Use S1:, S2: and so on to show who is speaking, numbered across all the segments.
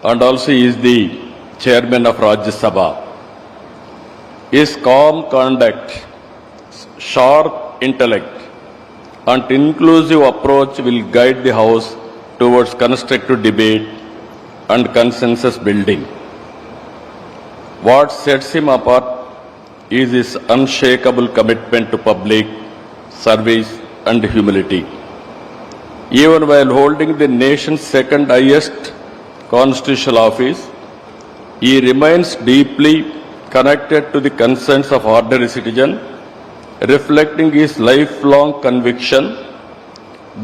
S1: and also he is the chairman of Rajya Sabha. His calm conduct, sharp intellect, and inclusive approach will guide the House towards constructive debate and consensus building. What sets him apart is his unshakable commitment to public service and humility. Even while holding the nation's second highest constitutional office, he remains deeply connected to the concerns of ordinary citizens, reflecting his lifelong conviction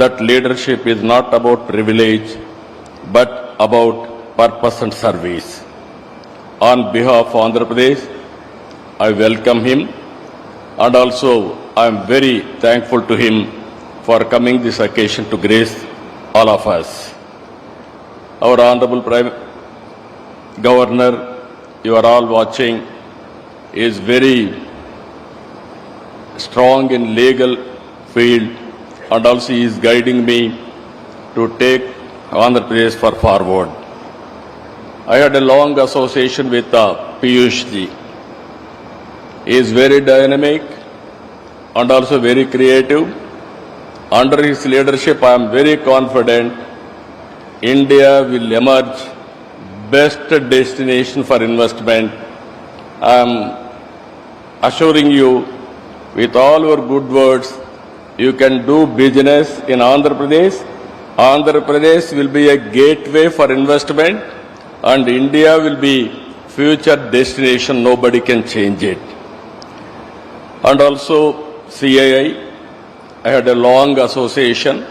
S1: that leadership is not about privilege but about purpose and service. On behalf of Andhra Pradesh, I welcome him, and also I am very thankful to him for coming this occasion to grace all of us. Our Honorable Prime Governor, you are all watching, is very strong in legal field, and also he is guiding me to take Andhra Pradesh forward. I had a long association with Piyush ji. He is very dynamic and also very creative. Under his leadership, I am very confident India will emerge best destination for investment. I am assuring you, with all your good words, you can do business in Andhra Pradesh. Andhra Pradesh will be a gateway for investment, and India will be future destination. Nobody can change it. And also CII, I had a long association.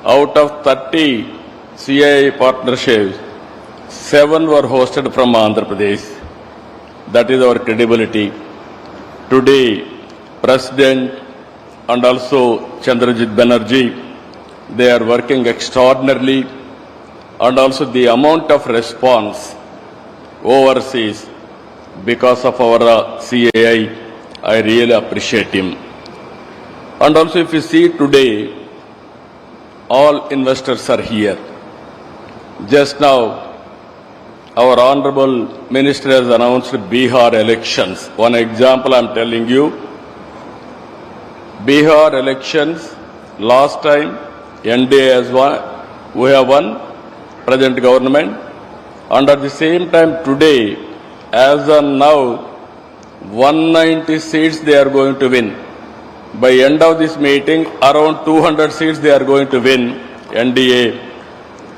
S1: Out of 30 CII partnerships, 7 were hosted from Andhra Pradesh. That is our credibility. Today, President and also Chandrajit Banerjee, they are working extraordinarily, and also the amount of response overseas because of our CII, I really appreciate him. And also if you see today, all investors are here. Just now, our Honorable Minister has announced Bihar elections. One example I am telling you. Bihar elections, last time NDA has won, we have won, present government, and at the same time today, as of now, 190 seats they are going to win. By end of this meeting, around 200 seats they are going to win, NDA.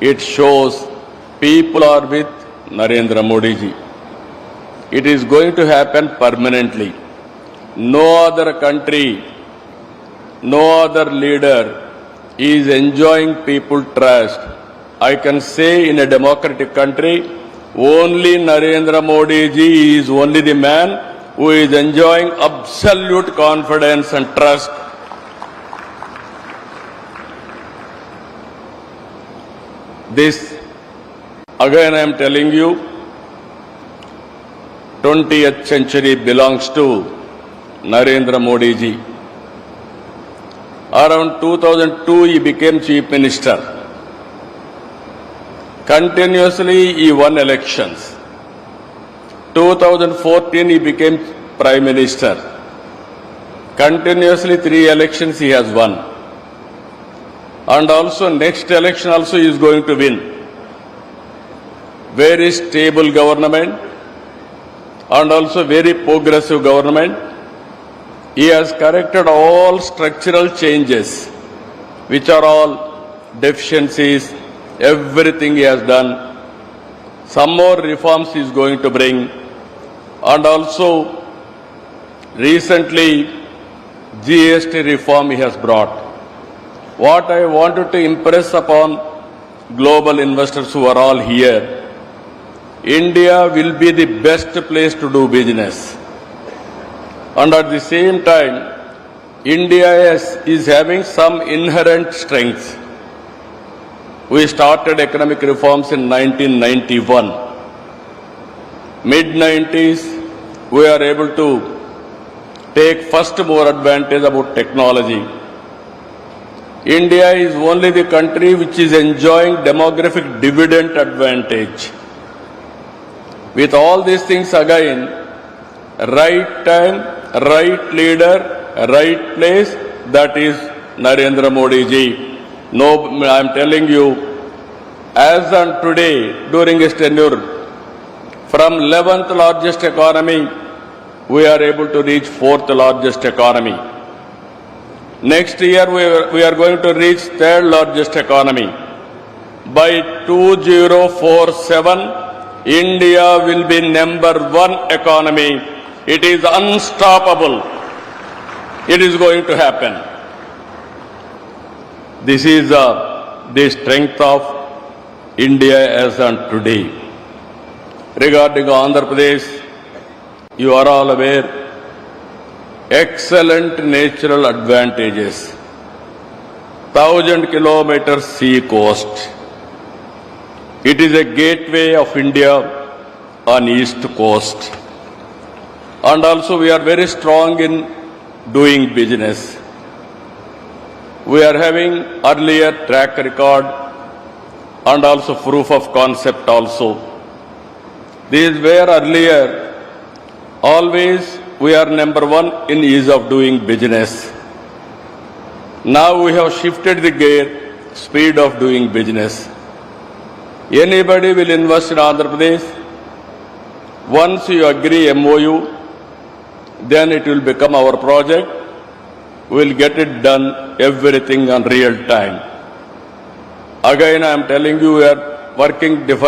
S1: It shows people are with Narendra Modi ji. It is going to happen permanently. No other country, no other leader is enjoying people trust. I can say in a democratic country, only Narendra Modi ji is only the man who is enjoying absolute confidence and trust. This, again I am telling you, 20th century belongs to Narendra Modi ji. Around 2002, he became Chief Minister. Continuously, he won elections. 2014, he became Prime Minister. Continuously, 3 elections he has won. And also, next election also he is going to win. Very stable government and also very progressive government. He has corrected all structural changes, which are all deficiencies, everything he has done. Some more reforms he is going to bring. And also, recently, GST reform he has brought. What I wanted to impress upon global investors who are all here, India will be the best place to do business. And at the same time, India is having some inherent strengths. We started economic reforms in 1991. Mid-90s, we are able to take first more advantage about technology. India is only the country which is enjoying demographic dividend advantage. With all these things again, right time, right leader, right place, that is Narendra Modi ji. No, I am telling you, as on today, during his tenure, from 11th largest economy, we are able to reach 4th largest economy. Next year, we are going to reach 3rd largest economy. By 2047, India will be number 1 economy. It is unstoppable. It is going to happen. This is the strength of India as on today. Regarding Andhra Pradesh, you are all aware, excellent natural advantages. 1,000 kilometers sea coast. It is a gateway of India on east coast. And also we are very strong in doing business. We are having earlier track record and also proof of concept also. This is where earlier always we are number 1 in ease of doing business. Now we have shifted the gear, speed of doing business. Anybody will invest in Andhra Pradesh. Once you agree MOU, then it will become our project. We will get it done, everything on real time. Again, I am telling you, we are working different.